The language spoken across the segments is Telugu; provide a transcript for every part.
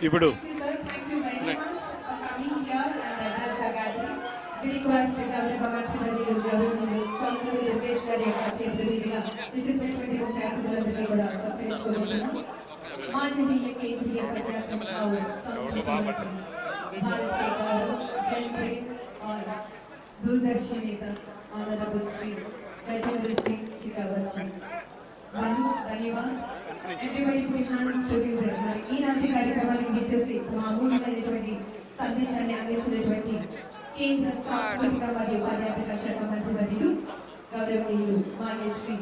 ఇప్పుడు माननीय केंद्रीय पर्यटन और संस्कृति मंत्री भारत के गौरव जनप्रिय और दूरदर्शी नेता ऑनरेबल श्री गजेंद्र सिंह शेखावत जी बहुत धन्यवाद एवरीबॉडी पुट హ్యాండ్స్ టుగెదర్ మరి ఈనాటి కార్యక్రమానికి విచ్చేసి తమ అమూల్యమైనటువంటి సందేశాన్ని అందించినటువంటి కేంద్ర సాంస్కృతిక మరియు పర్యాటక శాఖ మంత్రి వర్యులు గౌరవనీయులు మాన్యశ్రీ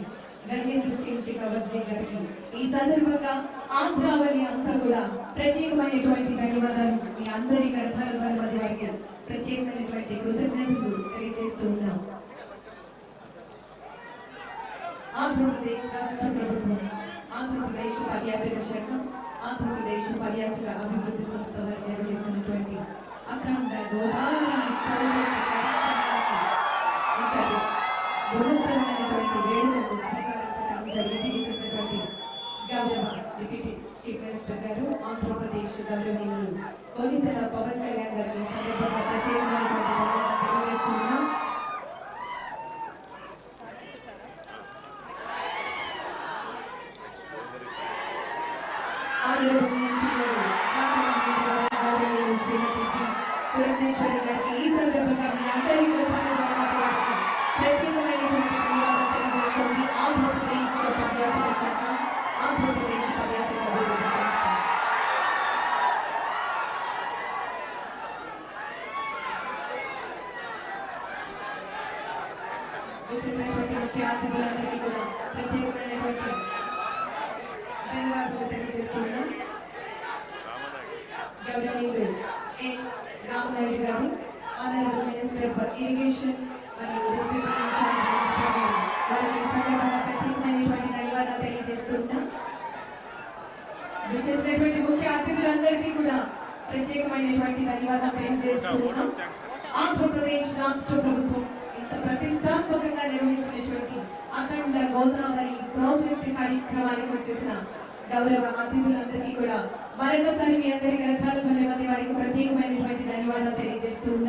గజేంద్ర సింగ్ షెకావత్ జీ గారికి ఈ సందర్భంగా ఆంధ్రావళి అంతా కూడా ప్రత్యేకమైనటువంటి ధన్యవాదాలు మీ అందరి కరతాళ ధ్వని మధ్య వారికి ప్రత్యేకమైనటువంటి కృతజ్ఞతలు తెలియజేస్తూ ఉన్నాం. ఆంధ్రప్రదేశ్ రాష్ట్ర ప్రభుత్వం ఆంధ్రప్రదేశ్ పర్యాటక శాఖ ఆంధ్రప్రదేశ్ పర్యాటక అభివృద్ధి సంస్థ వారు నిర్వహిస్తున్నటువంటి అఖండ గోదావరి ప్రాజెక్టు కార్యక్రమానికి బృహత్తరమైనటువంటి వేడుకలకు శ్రీకారం చుట్టడం జరిగింది. చేసినటువంటి గౌరవ డిప్యూటీ చీఫ్ మినిస్టర్ గారు ఆంధ్రప్రదేశ్ గౌరవనీయులు కొనిదెల పవన్ కళ్యాణ్ గారికి సందర్భంగా ప్రత్యేకమైనటువంటి ధన్యవాదాలు తెలియజేస్తున్నాం. ఆనరబుల్ ఎంపీ గారు గౌరవనీయులు శ్రీమతి పురంధేశ్వరి గారికి ఈ సందర్భంగా మీ అందరి కృతజ్ఞతల ద్వారా వారికి ప్రత్యేకమైనటువంటి ధన్యవాదాలు తెలియజేస్తోంది ఆంధ్రప్రదేశ్ పర్యాటక శాఖ ఆంధ్రప్రదేశ్ పర్యాటక అభివృద్ధి సంస్థ. వచ్చేసినటువంటి ముఖ్య అతిథులందరికీ కూడా ప్రత్యేకమైనటువంటి ధన్యవాదాలు తెలియజేస్తున్నాం. గౌరవనీయులు ఎన్ రామనాయుడు గారు ఆనరబుల్ మినిస్టర్ ఫర్ ఇరిగేషన్ మరియు డిస్ట్రిక్ట్ ఇన్ఛార్జ్ మినిస్టర్ గారు వారికి సందర్భంగా ప్రత్యేకమైనటువంటి ధన్యవాదాలు తెలియజేస్తున్నాం. వచ్చేసినటువంటి ముఖ్య అతిథులందరికీ కూడా ప్రత్యేకమైనటువంటి ధన్యవాదాలు తెలియజేస్తున్నాం. ఆంధ్రప్రదేశ్ రాష్ట్ర ప్రభుత్వం ఇంత ప్రతిష్టాత్మకంగా నిర్వహించినటువంటి అఖండ గోదావరి ప్రాజెక్టు కార్యక్రమానికి వచ్చేసిన గౌరవ అతిథులందరికీ కూడా మరొకసారి మీ అందరి కరతాళ ధ్వని వారికి ప్రత్యేకమైనటువంటి ధన్యవాదాలు తెలియజేస్తున్నాం.